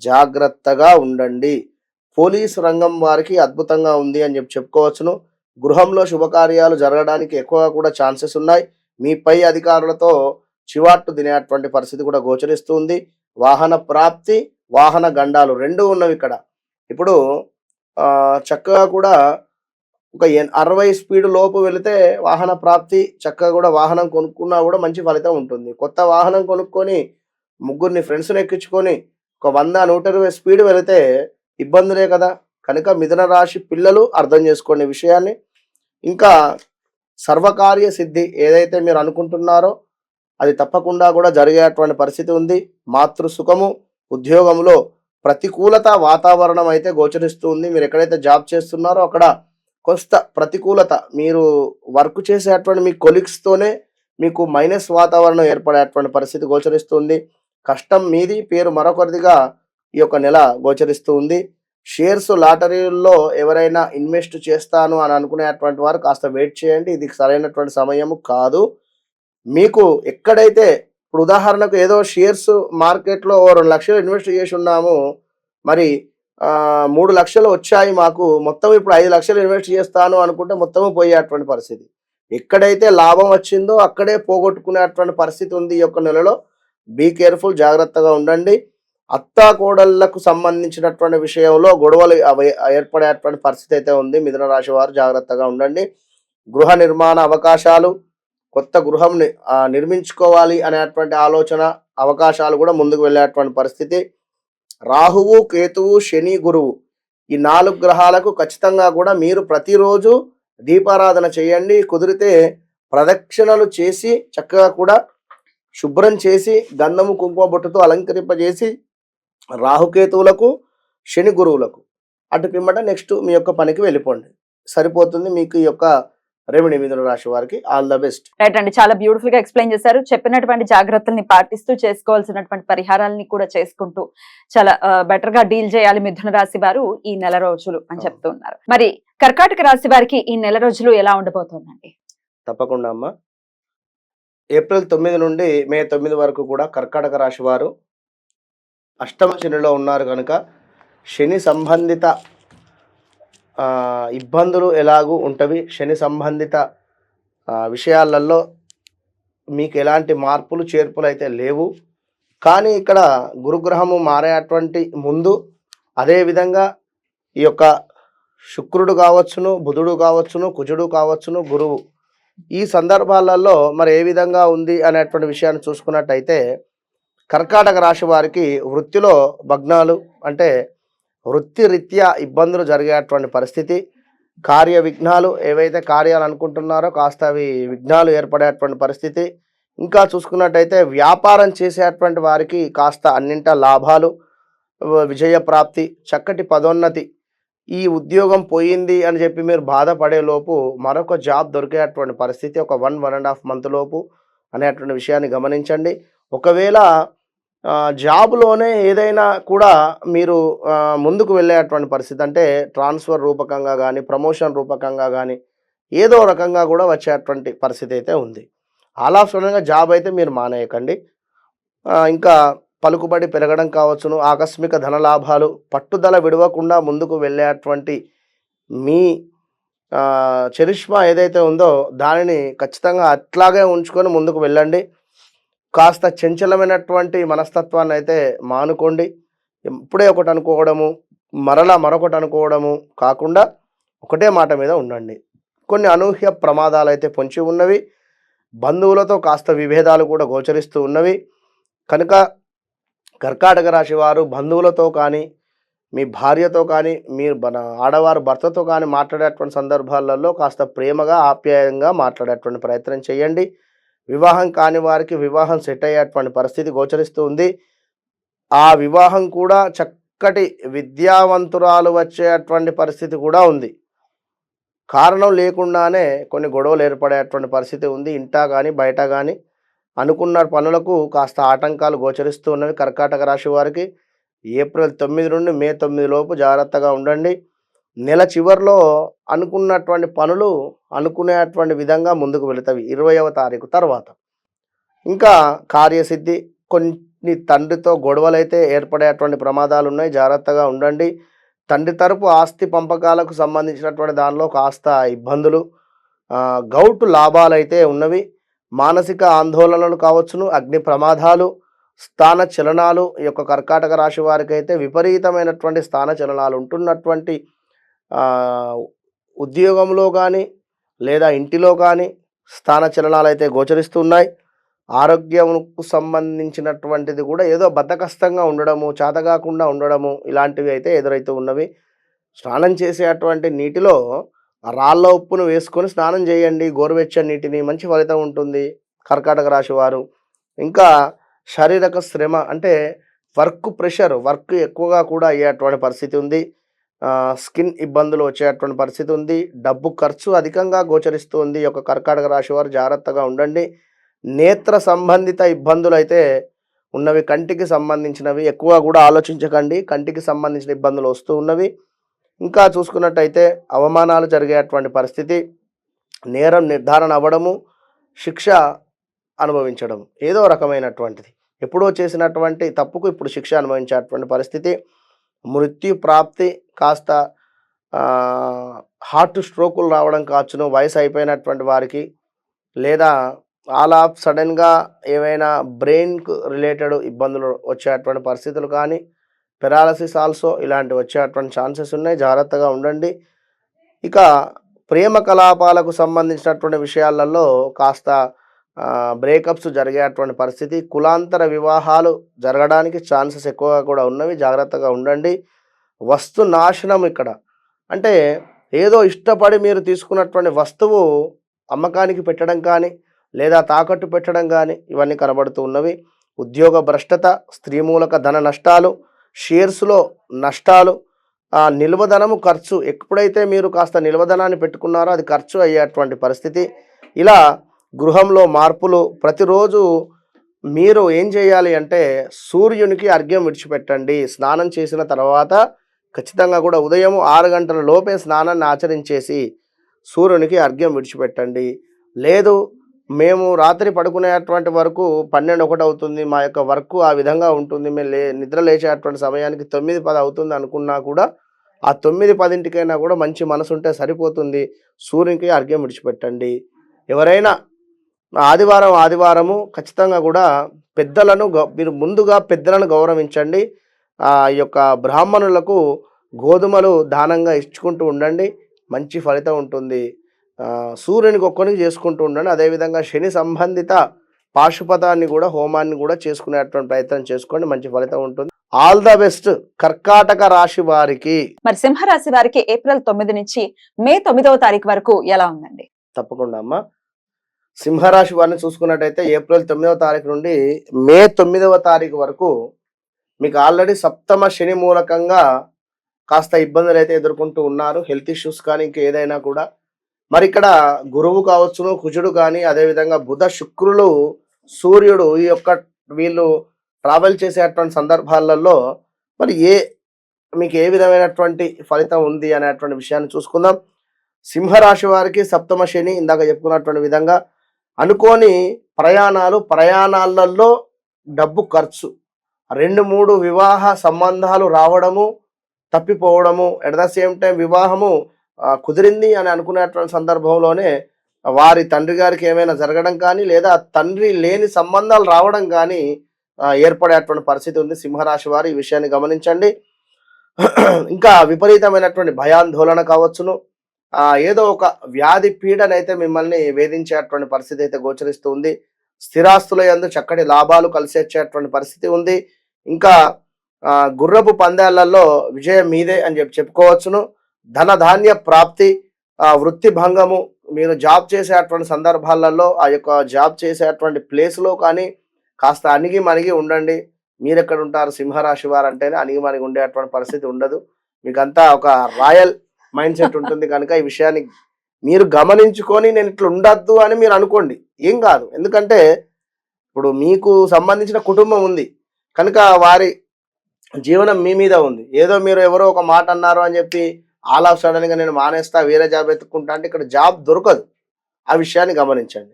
జాగ్రత్తగా ఉండండి. పోలీసు రంగం వారికి అద్భుతంగా ఉంది అని చెప్పుకోవచ్చును. గృహంలో శుభకార్యాలు జరగడానికి ఎక్కువగా కూడా ఛాన్సెస్ ఉన్నాయి. మీ పై అధికారులతో చివాట్లు తినేటువంటి పరిస్థితి కూడా గోచరిస్తుంది. వాహన ప్రాప్తి, వాహన గండాలు 2 ఉన్నవి ఇక్కడ. ఇప్పుడు చక్కగా కూడా ఒక 60 స్పీడ్ లోపు వెళితే వాహన ప్రాప్తి చక్కగా కూడా వాహనం కొనుక్కున్నా కూడా మంచి ఫలితం ఉంటుంది. కొత్త వాహనం కొనుక్కొని ముగ్గురిని ఫ్రెండ్స్‌ని ఎక్కించుకొని ఒక 100, 120 స్పీడ్ వెళితే ఇబ్బందులే కదా! కనుక మిథున రాశి పిల్లలు అర్థం చేసుకోండి ఈ విషయాన్ని. ఇంకా సర్వకార్య సిద్ధి ఏదైతే మీరు అనుకుంటున్నారో అది తప్పకుండా కూడా జరిగేటువంటి పరిస్థితి ఉంది. మాతృ సుఖము, ఉద్యోగంలో ప్రతికూలత వాతావరణం అయితే గోచరిస్తూ ఉంది. మీరు ఎక్కడైతే జాబ్ చేస్తున్నారో అక్కడ కొంత ప్రతికూలత, మీరు వర్క్ చేసేటువంటి మీ కొలీగ్స్తోనే మీకు మైనస్ వాతావరణం ఏర్పడేటువంటి పరిస్థితి గోచరిస్తుంది. కష్టం మీది, పేరు మరొకరిదిగా ఈ యొక్క నెల గోచరిస్తూ ఉంది. షేర్స్, లాటరీల్లో ఎవరైనా ఇన్వెస్ట్ చేస్తాను అని అనుకునేటువంటి వారు కాస్త వెయిట్ చేయండి. ఇది సరైనటువంటి సమయము కాదు. మీకు ఎక్కడైతే ఇప్పుడు ఉదాహరణకు ఏదో షేర్స్ మార్కెట్‌లో ఓ 2 లక్షలు ఇన్వెస్ట్ చేసి ఉన్నాము. మరి 3 లక్షలు వచ్చాయి మాకు. మొత్తం ఇప్పుడు 5 లక్షలు ఇన్వెస్ట్ చేస్తాను అనుకుంటే మొత్తము పోయేటువంటి పరిస్థితి. ఎక్కడైతే లాభం వచ్చిందో అక్కడే పోగొట్టుకునేటువంటి పరిస్థితి ఉంది ఈ యొక్క నెలలో. బీ కేర్‌ఫుల్, జాగ్రత్తగా ఉండండి. అత్తాకోడళ్ళకు సంబంధించినటువంటి విషయంలో గొడవలు ఏర్పడేటువంటి పరిస్థితి అయితే ఉంది. మిథున రాశి వారు జాగ్రత్తగా ఉండండి. గృహ నిర్మాణ అవకాశాలు, కొత్త గృహం నిర్మించుకోవాలి అనేటువంటి ఆలోచన, అవకాశాలు కూడా ముందుకు వెళ్ళేటువంటి పరిస్థితి. రాహువు, కేతువు, శని, గురువు ఈ 4 గ్రహాలకు ఖచ్చితంగా కూడా మీరు ప్రతిరోజు దీపారాధన చేయండి. కుదిరితే ప్రదక్షిణలు చేసి చక్కగా కూడా శుభ్రం చేసి గంధము కుంకుమ బొట్టుతో అలంకరింపజేసి రాహుకేతువులకు, శని, గురువులకు అటు పిమ్మట నెక్స్ట్ మీ యొక్క పనికి వెళ్ళిపోండి. సరిపోతుంది మీకు ఈ యొక్క రెమెడీ. మిథున రాశి వారికి ఆల్ ద బెస్ట్. రైట్ అండి, చాలా బ్యూటిఫుల్ గా ఎక్స్ప్లెయిన్ చేశారు. చెప్పినటువంటి జాగ్రత్తల్ని పాటిస్తూ చేసుకోవాల్సినటువంటి పరిహారాలని కూడా చేసుకుంటూ చాలా బెటర్ గా డీల్ చేయాలి మిథున రాశి వారు ఈ నెల రోజులు అని చెప్తూ ఉన్నారు. మరి కర్కాటక రాశి వారికి ఈ నెల రోజులు ఎలా ఉండబోతోందండి? తప్పకుండా అమ్మ. ఏప్రిల్ 9 నుండి మే 9 వరకు కూడా కర్కాటక రాశి వారు అష్టమ శనిలో ఉన్నారు కనుక శని సంబంధిత ఇబ్బందులు ఎలాగూ ఉంటవి. శని సంబంధిత విషయాలలో మీకు ఎలాంటి మార్పులు చేర్పులు అయితే లేవు. కానీ ఇక్కడ గురుగ్రహము మారేటువంటి ముందు అదేవిధంగా ఈ యొక్క శుక్రుడు కావచ్చును, బుధుడు కావచ్చును, కుజుడు కావచ్చును, గురువు ఈ సందర్భాలలో మరి ఏ విధంగా ఉంది అనేటువంటి విషయాన్ని చూసుకున్నట్టయితే కర్కాటక రాశి వారికి వృత్తిలో భగ్నాలు, అంటే వృత్తిరీత్యా ఇబ్బందులు జరిగేటువంటి పరిస్థితి. కార్య విఘ్నాలు, ఏవైతే కార్యాలు అనుకుంటున్నారో కాస్త అవి విఘ్నాలు ఏర్పడేటువంటి పరిస్థితి. ఇంకా చూసుకున్నట్టయితే వ్యాపారం చేసేటువంటి వారికి కాస్త అన్నింటా లాభాలు, విజయ ప్రాప్తి, చక్కటి పదోన్నతి. ఈ ఉద్యోగం పోయింది అని చెప్పి మీరు బాధపడేలోపు మరొక జాబ్ దొరికేటువంటి పరిస్థితి ఒక 1.5 మంత్ లోపు అనేటువంటి విషయాన్ని గమనించండి. ఒకవేళ జాబ్లోనే ఏదైనా కూడా మీరు ముందుకు వెళ్ళేటువంటి పరిస్థితి, అంటే ట్రాన్స్ఫర్ రూపకంగా కానీ, ప్రమోషన్ రూపకంగా కానీ ఏదో రకంగా కూడా వచ్చేటువంటి పరిస్థితి అయితే ఉంది. అలా సడన్గా జాబ్ అయితే మీరు మానేయకండి. ఇంకా పలుకుబడి పెరగడం కావచ్చును, ఆకస్మిక ధనలాభాలు, పట్టుదల విడవకుండా ముందుకు వెళ్ళేటువంటి మీ చరిష్మా ఏదైతే ఉందో దానిని ఖచ్చితంగా అట్లాగే ఉంచుకొని ముందుకు వెళ్ళండి. కాస్త చంచలమైనటువంటి మనస్తత్వాన్ని అయితే మానుకోండి. ఇప్పుడే ఒకటి అనుకోవడము, మరలా మరొకటి అనుకోవడము కాకుండా ఒకటే మాట మీద ఉండండి. కొన్ని అనూహ్య ప్రమాదాలు అయితే పొంచి ఉన్నవి. బంధువులతో కాస్త విభేదాలు కూడా గోచరిస్తూ ఉన్నవి కనుక కర్కాటక రాశి వారు బంధువులతో కానీ, మీ భార్యతో కానీ, మీరు ఆడవారు భర్తతో కానీ మాట్లాడేటువంటి సందర్భాలలో కాస్త ప్రేమగా, ఆప్యాయంగా మాట్లాడేటువంటి ప్రయత్నం చేయండి. వివాహం కాని వారికి వివాహం సెట్ అయ్యేటువంటి పరిస్థితి గోచరిస్తూ ఉంది. ఆ వివాహం కూడా చక్కటి విద్యావంతురాలు వచ్చేటువంటి పరిస్థితి కూడా ఉంది. కారణం లేకుండానే కొన్ని గొడవలు ఏర్పడేటువంటి పరిస్థితి ఉంది. ఇంటా కానీ బయట కానీ అనుకున్న పనులకు కాస్త ఆటంకాలు గోచరిస్తూ ఉన్నవి. కర్కాటక రాశి వారికి ఏప్రిల్ 9 నుండి మే 9 లోపు జాగ్రత్తగా ఉండండి. నెల చివరిలో అనుకున్నటువంటి పనులు అనుకునేటువంటి విధంగా ముందుకు వెళుతాయి 20వ తారీఖు తర్వాత. ఇంకా కార్యసిద్ధి, కొన్ని తండ్రితో గొడవలైతే ఏర్పడేటువంటి ప్రమాదాలు ఉన్నాయి, జాగ్రత్తగా ఉండండి. తండ్రి తరపు ఆస్తి పంపకాలకు సంబంధించినటువంటి దానిలో కాస్త ఇబ్బందులు, గౌటు లాభాలైతే ఉన్నవి. మానసిక ఆందోళనలు కావచ్చును, అగ్ని ప్రమాదాలు, స్థాన చలనాలు. ఈ యొక్క కర్కాటక రాశి వారికి అయితే విపరీతమైనటువంటి స్థాన చలనాలు ఉంటున్నటువంటి ఉద్యోగంలో కానీ లేదా ఇంటిలో కానీ స్థాన చలనాలు అయితే గోచరిస్తున్నాయి. ఆరోగ్యంకు సంబంధించినటువంటిది కూడా ఏదో బద్ధకస్తంగా ఉండడము, చేతగాకుండా ఉండడము ఇలాంటివి అయితే ఎదురైతూ ఉన్నవి. స్నానం చేసేటువంటి నీటిలో రాళ్ళ ఉప్పును వేసుకొని స్నానం చేయండి. గోరువెచ్చని నీటిని, మంచి ఫలితం ఉంటుంది కర్కాటక రాశి వారు. ఇంకా శారీరక శ్రమ అంటే వర్క్ ఎక్కువగా కూడా అయ్యేటువంటి పరిస్థితి ఉంది. స్కిన్ ఇబ్బందులు వచ్చేటువంటి పరిస్థితి ఉంది. డబ్బు ఖర్చు అధికంగా గోచరిస్తుంది. ఈ యొక్క కర్కాటక రాశి వారు జాగ్రత్తగా ఉండండి. నేత్ర సంబంధిత ఇబ్బందులు అయితే ఉన్నవి. కంటికి సంబంధించినవి ఎక్కువ కూడా ఆలోచించకండి. కంటికి సంబంధించిన ఇబ్బందులు వస్తూ ఉన్నవి. ఇంకా చూసుకున్నట్టయితే అవమానాలు జరిగేటువంటి పరిస్థితి, నేరం నిర్ధారణ అవ్వడము, శిక్ష అనుభవించడం ఏదో రకమైనటువంటిది. ఎప్పుడో చేసినటువంటి తప్పుకు ఇప్పుడు శిక్ష అనుభవించేటువంటి పరిస్థితి, మృత్యు ప్రాప్తి, కాస్త హార్ట్ స్ట్రోకులు రావడం కావచ్చును వయసు అయిపోయినటువంటి వారికి, లేదా ఆల్ ఆఫ్ సడన్గా ఏమైనా బ్రెయిన్కు రిలేటెడ్ ఇబ్బందులు వచ్చేటువంటి పరిస్థితులు కానీ, పెరాలసిస్ ఆల్సో ఇలాంటివి వచ్చేటువంటి ఛాన్సెస్ ఉన్నాయి. జాగ్రత్తగా ఉండండి. ఇక ప్రేమ కలాపాలకు సంబంధించినటువంటి విషయాలలో కాస్త బ్రేకప్స్ జరిగేటువంటి పరిస్థితి, కులాంతర వివాహాలు జరగడానికి ఛాన్సెస్ ఎక్కువగా కూడా ఉన్నవి. జాగ్రత్తగా ఉండండి. వస్తు నాశనం ఇక్కడ అంటే ఏదో ఇష్టపడి మీరు తీసుకున్నటువంటి వస్తువు అమ్మకానికి పెట్టడం కానీ లేదా తాకట్టు పెట్టడం కానీ ఇవన్నీ కనబడుతూ ఉన్నవి. ఉద్యోగ భ్రష్టత, స్త్రీ మూలక ధన నష్టాలు, షేర్స్లో నష్టాలు, నిల్వధనము ఖర్చు. ఎప్పుడైతే మీరు కాస్త నిల్వధనాన్ని పెట్టుకున్నారో అది ఖర్చు అయ్యేటువంటి పరిస్థితి. ఇలా గృహంలో మార్పులు. ప్రతిరోజు మీరు ఏం చేయాలి అంటే సూర్యునికి అర్ఘ్యం విడిచిపెట్టండి. స్నానం చేసిన తర్వాత ఖచ్చితంగా కూడా ఉదయం 6 గంటల లోపే స్నానాన్ని ఆచరించేసి సూర్యునికి అర్ఘ్యం విడిచిపెట్టండి. లేదు మేము రాత్రి పడుకునేటువంటి వరకు 12-1 అవుతుంది, మా యొక్క వర్క్ ఆ విధంగా ఉంటుంది, మేము నిద్ర లేచేటువంటి సమయానికి 9-10 అవుతుంది అనుకున్నా కూడా ఆ 9-10కైనా కూడా మంచి మనసు ఉంటే సరిపోతుంది. సూర్యునికి అర్ఘ్యం విడిచిపెట్టండి. ఎవరైనా ఆదివారము ఖచ్చితంగా కూడా పెద్దలను మీరు ముందుగా పెద్దలను గౌరవించండి. ఈ యొక్క బ్రాహ్మణులకు గోధుమలు దానంగా ఇచ్చుకుంటూ ఉండండి. మంచి ఫలితం ఉంటుంది. సూర్యునికి ఒక్కరికి చేసుకుంటూ ఉండండి. అదేవిధంగా శని సంబంధిత పాశుపతాన్ని కూడా, హోమాన్ని కూడా చేసుకునేటువంటి ప్రయత్నం చేసుకోండి. మంచి ఫలితం ఉంటుంది. ఆల్ ద బెస్ట్ కర్కాటక రాశి వారికి. మరి సింహరాశి వారికి ఏప్రిల్ 9 నుంచి మే 9వ తారీఖు వరకు ఎలా ఉందండి? తప్పకుండా అమ్మా. సింహరాశి వారిని చూసుకున్నట్టయితే ఏప్రిల్ 9వ తారీఖు నుండి మే 9వ తారీఖు వరకు మీకు ఆల్రెడీ సప్తమ శని మూలకంగా కాస్త ఇబ్బందులు అయితే ఎదుర్కొంటూ ఉన్నారు. హెల్త్ ఇష్యూస్ కానీ ఇంకా ఏదైనా కూడా. మరి ఇక్కడ గురువు కావచ్చును, కుజుడు కానీ, అదేవిధంగా బుధ, శుక్రులు, సూర్యుడు ఈ యొక్క వీళ్ళు ట్రావెల్ చేసేటువంటి సందర్భాలలో మరి మీకు ఏ విధమైనటువంటి ఫలితం ఉంది అనేటువంటి విషయాన్ని చూసుకుందాం. సింహరాశి వారికి సప్తమ శని ఇందాక చెప్పుకున్నటువంటి విధంగా అనుకోని ప్రయాణాలలో డబ్బు ఖర్చు, 2-3 వివాహ సంబంధాలు రావడము, తప్పిపోవడము, ఎట్ ద సేమ్ టైం వివాహము కుదిరింది అని అనుకునేటువంటి సందర్భంలోనే వారి తండ్రి గారికి ఏమైనా జరగడం కానీ లేదా తండ్రి లేని సంబంధాలు రావడం కానీ ఏర్పడేటువంటి పరిస్థితి ఉంది. సింహరాశి వారు ఈ విషయాన్ని గమనించండి. ఇంకా విపరీతమైనటువంటి భయాందోళన కావచ్చును, ఏదో ఒక వ్యాధి పీడనైతే మిమ్మల్ని వేధించేటువంటి పరిస్థితి అయితే గోచరిస్తూ ఉంది. స్థిరాస్తుల యందు చక్కటి లాభాలు కలిసి వచ్చేటువంటి పరిస్థితి ఉంది. ఇంకా గుర్రపు పందాలలో విజయం మీదే అని చెప్పుకోవచ్చును. ధనధాన్య ప్రాప్తి, వృత్తి భంగము. మీరు జాబ్ చేసేటువంటి సందర్భాలలో ఆ యొక్క జాబ్ చేసేటువంటి ప్లేస్లో కానీ కాస్త అణిగి ఉండండి. మీరు ఎక్కడ ఉంటారు? సింహరాశి వారు అంటేనే అణిగి ఉండేటువంటి పరిస్థితి ఉండదు. మీకంతా ఒక రాయల్ మైండ్ సెట్ ఉంటుంది కనుక ఈ విషయాన్ని మీరు గమనించుకొని నేను ఇట్లా ఉండద్దు అని మీరు అనుకోండి, ఏం కాదు. ఎందుకంటే ఇప్పుడు మీకు సంబంధించిన కుటుంబం ఉంది కనుక వారి జీవనం మీ మీద ఉంది. ఏదో మీరు ఎవరో ఒక మాట అన్నారు అని చెప్పి ఆల్ ఆఫ్ సడన్గా నేను మానేస్తా, వేరే జాబ్ ఎత్తుకుంటా అంటే ఇక్కడ జాబ్ దొరకదు. ఆ విషయాన్ని గమనించండి.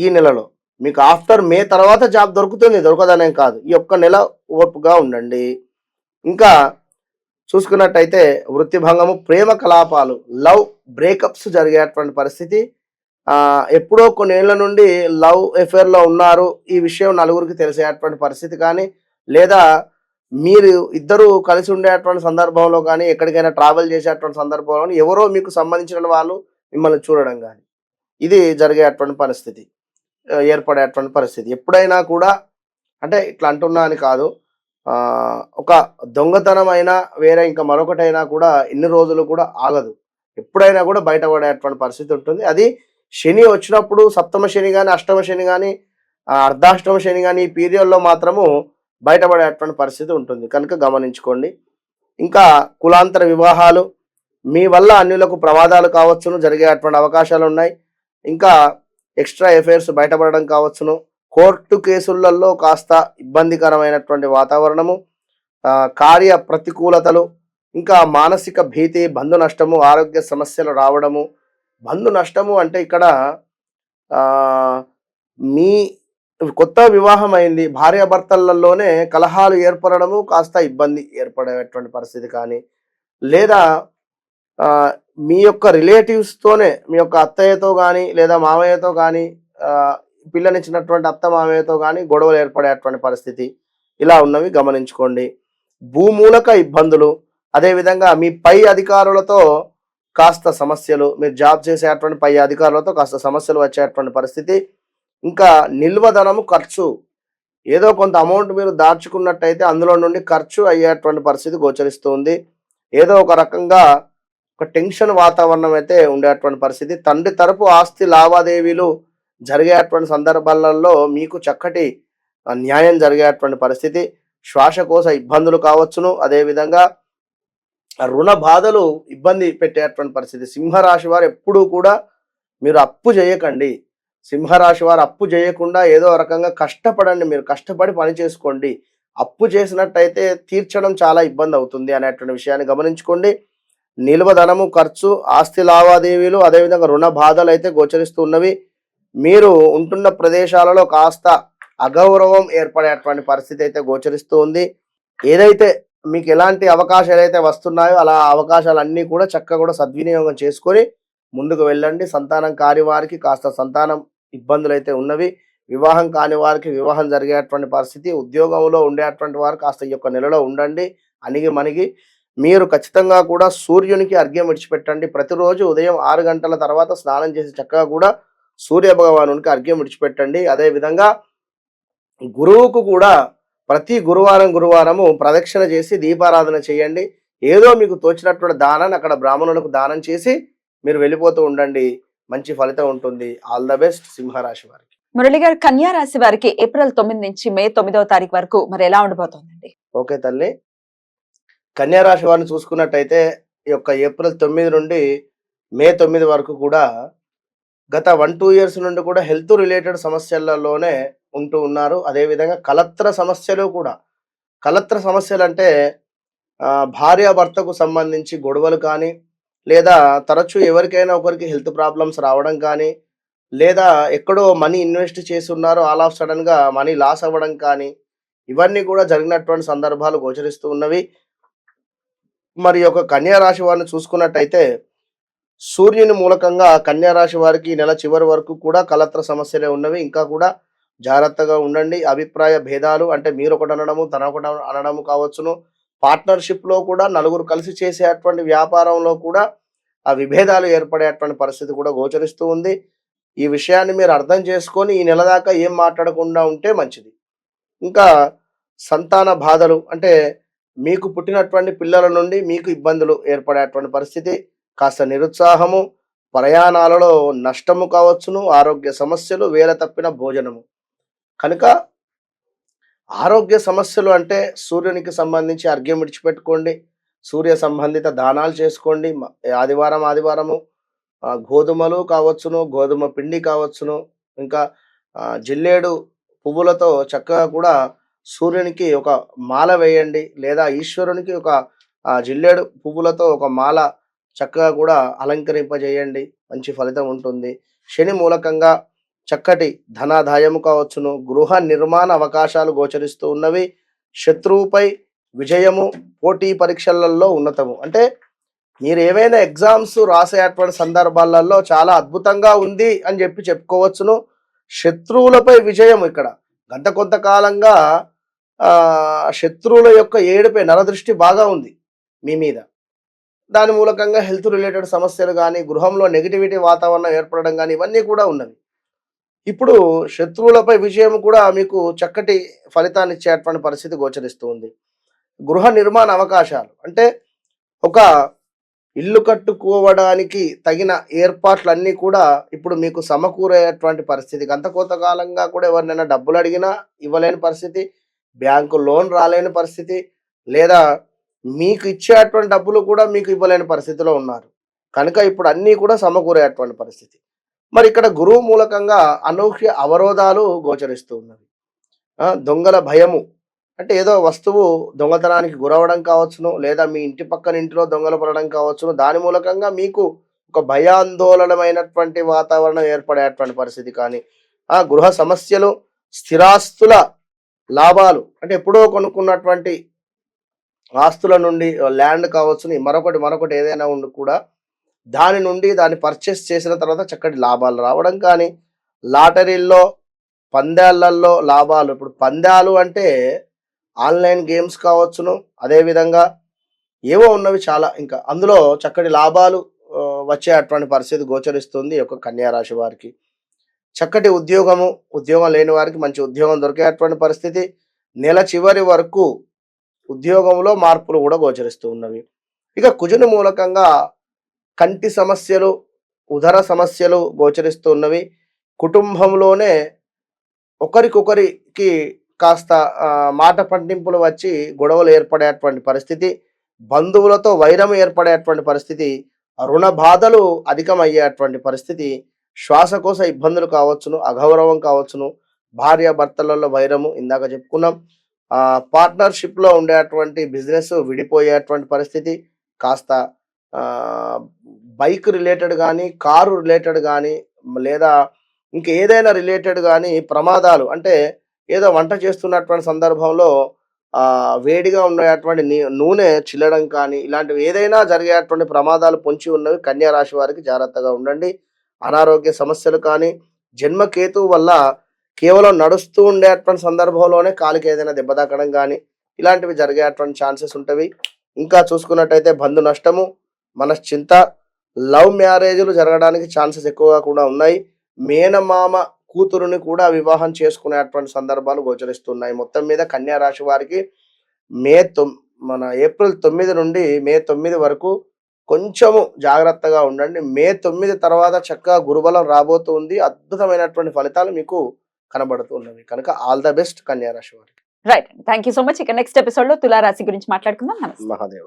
ఈ నెలలో మీకు ఆఫ్టర్ మే తర్వాత జాబ్ దొరుకుతుంది, దొరకదనేం కాదు. ఈ ఒక్క నెల ఓర్పుగా ఉండండి. ఇంకా చూసుకున్నట్టయితే వృత్తి భంగము, ప్రేమ కలాపాలు, లవ్ బ్రేకప్స్ జరిగేటువంటి పరిస్థితి. ఎప్పుడో కొన్నేళ్ల నుండి లవ్ అఫేర్లో ఉన్నారు, ఈ విషయం నలుగురికి తెలిసేటువంటి పరిస్థితి కానీ, లేదా మీరు ఇద్దరు కలిసి ఉండేటువంటి సందర్భంలో కానీ, ఎక్కడికైనా ట్రావెల్ చేసేటువంటి సందర్భంలో గాని, ఎవరో మీకు సంబంధించిన వాళ్ళు మిమ్మల్ని చూడడం గాని, ఇది జరిగేటువంటి పరిస్థితి. ఏర్పడేటువంటి పరిస్థితి. ఎప్పుడైనా కూడా అంటే ఇట్లా అంటున్నా అని కాదు. ఒక దొంగతనమైనా, వేరే ఇంకా మరొకటైనా కూడా ఇన్ని రోజులు కూడా ఆగదు. ఎప్పుడైనా కూడా బయటపడేటువంటి పరిస్థితి ఉంటుంది. అది శని వచ్చినప్పుడు సప్తమ శని గాని, అష్టమ శని గాని, అర్ధాష్టమ శని గాని ఈ పీరియడ్‌లో మాత్రము బయటపడేటువంటి పరిస్థితి ఉంటుంది. కనుక గమనించుకోండి. ఇంకా కులాంతర వివాహాలు, మీ వల్ల అన్యులకు ప్రమాదాలు కావచ్చును, జరిగేటువంటి అవకాశాలున్నాయి. ఇంకా ఎక్స్‌ట్రా అఫైర్స్ బయటపడడం కావచ్చును. కోర్టు కేసులలో కాస్త ఇబ్బందికరమైనటువంటి వాతావరణము, కార్య ప్రతికూలతలు, ఇంకా మానసిక భీతి, బంధు నష్టము, ఆరోగ్య సమస్యలు రావడము. బంధు నష్టము అంటే ఇక్కడ మీ కొత్త వివాహం అయింది. భార్యాభర్తలలోనే కలహాలు ఏర్పడడము, కాస్త ఇబ్బంది ఏర్పడేటువంటి పరిస్థితి కానీ, లేదా మీ యొక్క రిలేటివ్స్‌తోనే మీ యొక్క అత్తయ్యతో గానీ, లేదా మామయ్యతో గానీ, పిల్లనిచ్చినటువంటి అత్త మామయ్యతో గానీ గొడవలు ఏర్పడేటువంటి పరిస్థితి. ఇలా ఉన్నవి గమనించుకోండి. భూమూలక ఇబ్బందులు, అదేవిధంగా మీ పై అధికారులతో కాస్త సమస్యలు, మీరు జాబ్ చేసేటువంటి పై అధికారులతో కాస్త సమస్యలు వచ్చేటువంటి పరిస్థితి. ఇంకా నిల్వ ధనము ఖర్చు, ఏదో కొంత అమౌంట్ మీరు దాచుకున్నట్టయితే అందులో నుండి ఖర్చు అయ్యేటువంటి పరిస్థితి గోచరిస్తుంది. ఏదో ఒక రకంగా ఒక టెన్షన్ వాతావరణం అయితే ఉండేటువంటి పరిస్థితి. తండ్రి తరపు ఆస్తి లావాదేవీలు జరిగేటువంటి సందర్భాలలో మీకు చక్కటి న్యాయం జరిగేటువంటి పరిస్థితి. శ్వాసకోశ ఇబ్బందులు కావచ్చును. అదేవిధంగా రుణ బాధలు ఇబ్బంది పెట్టేటువంటి పరిస్థితి. సింహరాశి వారు ఎప్పుడూ కూడా మీరు అప్పు చేయకండి. సింహరాశి వారు అప్పు చేయకుండా ఏదో రకంగా కష్టపడండి. మీరు కష్టపడి పని చేసుకోండి. అప్పు చేసినట్టయితే తీర్చడం చాలా ఇబ్బంది అవుతుంది అనేటువంటి విషయాన్ని గమనించుకోండి. నిల్వ ధనము ఖర్చు, ఆస్తి లావాదేవీలు, అదేవిధంగా రుణ బాధలు అయితే గోచరిస్తూ ఉన్నవి. మీరు ఉంటున్న ప్రదేశాలలో కాస్త అగౌరవం ఏర్పడేటువంటి పరిస్థితి అయితే గోచరిస్తూ ఉంది. ఏదైతే మీకు ఎలాంటి అవకాశాలు అయితే వస్తున్నాయో అలా అవకాశాలన్నీ కూడా చక్కగా కూడా సద్వినియోగం చేసుకొని ముందుకు వెళ్ళండి. సంతానం కాని వారికి కాస్త సంతానం ఇబ్బందులు అయితే ఉన్నవి. వివాహం కాని వారికి వివాహం జరిగేటువంటి పరిస్థితి. ఉద్యోగంలో ఉండేటువంటి వారు కాస్త ఈ యొక్క నెలలో ఉండండి అణిగి మణిగి. మీరు ఖచ్చితంగా కూడా సూర్యునికి అర్ఘ్యం విడిచిపెట్టండి. ప్రతిరోజు ఉదయం 6 గంటల తర్వాత స్నానం చేసి చక్కగా కూడా సూర్య భగవానునికి అర్ఘ్యం విడిచిపెట్టండి. అదేవిధంగా గురువుకు కూడా ప్రతి గురువారము ప్రదక్షిణ చేసి దీపారాధన చేయండి. ఏదో మీకు తోచినటువంటి దానాన్ని అక్కడ బ్రాహ్మణులకు దానం చేసి మీరు వెళ్ళిపోతూ ఉండండి. మంచి ఫలితం ఉంటుంది. ఆల్ ద బెస్ట్ సింహరాశి వారికి. మురళి గారు, కన్యా రాశి వారికి ఏప్రిల్ 9 నుంచి మే 9వ తారీఖు వరకు మరి ఎలా ఉండబోతోందండి? ఓకే తల్లి. కన్యా రాశి వారిని చూసుకున్నట్టయితే ఈ యొక్క ఏప్రిల్ 9 నుండి మే 9 వరకు కూడా గత 1-2 ఇయర్స్ నుండి కూడా హెల్త్ రిలేటెడ్ సమస్యలలోనే ఉంటూ ఉన్నారు. అదేవిధంగా కలత్ర సమస్యలు కూడా. కలత్ర సమస్యలు అంటే భార్యాభర్తకు సంబంధించి గొడవలు కానీ, లేదా తరచూ ఎవరికైనా ఒకరికి హెల్త్ ప్రాబ్లమ్స్ రావడం కానీ, లేదా ఎక్కడో మనీ ఇన్వెస్ట్ చేసి ఉన్నారో ఆల్ ఆఫ్ సడన్‌గా మనీ లాస్ అవ్వడం కానీ, ఇవన్నీ కూడా జరిగినటువంటి సందర్భాలు గోచరిస్తూ ఉన్నవి. మరి యొక్క కన్యా రాశి వారిని చూసుకున్నట్టయితే సూర్యుని మూలకంగా కన్యా రాశి వారికి ఈ నెల చివరి వరకు కూడా కలత్ర సమస్యలే ఉన్నవి. ఇంకా కూడా జాగ్రత్తగా ఉండండి. అభిప్రాయ భేదాలు అంటే మీరు ఒకటి అనడము, తన ఒకటి అనడము కావచ్చును. పార్ట్నర్‌షిప్‌లో కూడా నలుగురు కలిసి చేసేటువంటి వ్యాపారంలో కూడా ఆ విభేదాలు ఏర్పడేటువంటి పరిస్థితి కూడా గోచరిస్తూ ఉంది. ఈ విషయాన్ని మీరు అర్థం చేసుకొని ఈ నెల దాకా ఏం మాట్లాడకుండా ఉంటే మంచిది. ఇంకా సంతాన బాధలు అంటే మీకు పుట్టినటువంటి పిల్లల నుండి మీకు ఇబ్బందులు ఏర్పడేటువంటి పరిస్థితి. కాస్త నిరుత్సాహము, ప్రయాణాలలో నష్టము కావచ్చును, ఆరోగ్య సమస్యలు, వేల తప్పిన భోజనము. కనుక ఆరోగ్య సమస్యలు అంటే సూర్యునికి సంబంధించి అర్ఘ్యం విడిచిపెట్టుకోండి. సూర్య సంబంధిత దానాలు చేసుకోండి. ఆదివారము గోధుమలు కావచ్చును, గోధుమ పిండి కావచ్చును, ఇంకా జిల్లేడు పువ్వులతో చక్కగా కూడా సూర్యునికి ఒక మాల వేయండి. లేదా ఈశ్వరునికి ఒక జిల్లేడు పువ్వులతో ఒక మాల చక్కగా కూడా అలంకరింపజేయండి. మంచి ఫలితం ఉంటుంది. శని మూలకంగా చక్కటి ధనాదాయము కావచ్చును, గృహ నిర్మాణ అవకాశాలు గోచరిస్తూ ఉన్నవి. శత్రువుపై విజయము, పోటీ పరీక్షలలో ఉన్నతము. అంటే మీరు ఏవైనా ఎగ్జామ్స్ రాసేటువంటి సందర్భాలలో చాలా అద్భుతంగా ఉంది అని చెప్పుకోవచ్చును. శత్రువులపై విజయం ఇక్కడ గత కొంతకాలంగా శత్రువుల యొక్క ఏడుపై నరదృష్టి బాగా ఉంది మీ మీద. దాని మూలకంగా హెల్త్ రిలేటెడ్ సమస్యలు గానీ, గృహంలో నెగటివిటీ వాతావరణం ఏర్పడడం గానీ, ఇవన్నీ కూడా ఉన్నవి. ఇప్పుడు శత్రువులపై విజయం కూడా మీకు చక్కటి ఫలితాన్నిచ్చేటువంటి పరిస్థితి గోచరిస్తూ ఉంది. గృహ నిర్మాణ అవకాశాలు అంటే ఒక ఇల్లు కట్టుకోవడానికి తగిన ఏర్పాట్లన్నీ కూడా ఇప్పుడు మీకు సమకూరేటువంటి పరిస్థితి. గత కొంతకాలంగా కూడా ఎవరినైనా డబ్బులు అడిగినా ఇవ్వలేని పరిస్థితి, బ్యాంకు లోన్ రాలేని పరిస్థితి, లేదా మీకు ఇచ్చేటువంటి డబ్బులు కూడా మీకు ఇవ్వలేని పరిస్థితిలో ఉన్నారు. కనుక ఇప్పుడు అన్నీ కూడా సమకూరేటువంటి పరిస్థితి. మరి ఇక్కడ గురువు మూలకంగా అనూహ్య అవరోధాలు గోచరిస్తూ ఉన్నవి. దొంగల భయము అంటే ఏదో వస్తువు దొంగతనానికి గురవడం కావచ్చును, లేదా మీ ఇంటి పక్కన ఇంటిలో దొంగలు పడడం కావచ్చును. దాని మూలకంగా మీకు ఒక భయాందోళనమైనటువంటి వాతావరణం ఏర్పడేటువంటి పరిస్థితి కానీ, గృహ సమస్యలు, స్థిరాస్తుల లాభాలు అంటే ఎప్పుడో కొనుక్కున్నటువంటి ఆస్తుల నుండి ల్యాండ్ కావచ్చును, మరొకటి ఏదైనా ఉండి కూడా దాని నుండి దాన్ని పర్చేస్ చేసిన తర్వాత చక్కటి లాభాలు రావడం కానీ, లాటరీల్లో పందాలలో లాభాలు. ఇప్పుడు పందాలు అంటే ఆన్లైన్ గేమ్స్ కావచ్చును, అదేవిధంగా ఏవో ఉన్నవి చాలా, ఇంకా అందులో చక్కటి లాభాలు వచ్చేటువంటి పరిస్థితి గోచరిస్తుంది ఈ యొక్క కన్యా రాశి వారికి. చక్కటి ఉద్యోగం లేని వారికి మంచి ఉద్యోగం దొరికేటువంటి పరిస్థితి. నెల చివరి వరకు ఉద్యోగంలో మార్పులు కూడా గోచరిస్తూ ఉన్నవి. ఇక కుజుని మూలకంగా కంటి సమస్యలు, ఉదర సమస్యలు గోచరిస్తూ ఉన్నవి. కుటుంబంలోనే ఒకరికొకరికి కాస్త మాట పట్టింపులు వచ్చి గొడవలు ఏర్పడేటువంటి పరిస్థితి, బంధువులతో వైరం ఏర్పడేటువంటి పరిస్థితి, రుణ బాధలు అధికమయ్యేటువంటి పరిస్థితి, శ్వాసకోశ ఇబ్బందులు కావచ్చును, అగౌరవం కావచ్చును, భార్య భర్తలలో వైరము ఇందాక చెప్పుకున్నాం. పార్ట్నర్షిప్లో ఉండేటువంటి బిజినెస్ విడిపోయేటువంటి పరిస్థితి, కాస్త బైక్ రిలేటెడ్ కానీ, కారు రిలేటెడ్ కానీ, లేదా ఇంక ఏదైనా రిలేటెడ్ కానీ ప్రమాదాలు అంటే ఏదో వంట చేస్తున్నటువంటి సందర్భంలో వేడిగా ఉండేటువంటి నూనె చిల్లడం కానీ, ఇలాంటివి ఏదైనా జరిగేటువంటి ప్రమాదాలు పొంచి ఉన్నవి. కన్యా రాశి వారికి జాగ్రత్తగా ఉండండి. అనారోగ్య సమస్యలు కానీ, జన్మకేతువు వల్ల కేవలం నడుస్తూ ఉండేటువంటి సందర్భంలోనే కాలికి ఏదైనా దెబ్బ తాకడం కానీ, ఇలాంటివి జరిగేటువంటి ఛాన్సెస్ ఉంటవి. ఇంకా చూసుకున్నట్టయితే బంధు నష్టము, మనశ్చింత, లవ్ మ్యారేజ్లు జరగడానికి ఛాన్సెస్ ఎక్కువగా కూడా ఉన్నాయి. మేనమామ కూతురుని కూడా వివాహం చేసుకునేటువంటి సందర్భాలు గోచరిస్తున్నాయి. మొత్తం మీద కన్యా రాశి వారికి ఏప్రిల్ 9 నుండి మే 9 వరకు కొంచెము జాగ్రత్తగా ఉండండి. మే 9 తర్వాత చక్కగా గురుబలం రాబోతుంది. అద్భుతమైనటువంటి ఫలితాలు మీకు కనబడుతున్నవి. కనుక ఆల్ ద బెస్ట్ కన్యా రాశి వారికి. Right. Thank you so much. ఇక నెక్స్ట్ ఎపిసోడ్ లో తులారాశి గురించి మాట్లాడుకుందాం. నమస్తే. మహాదేవ.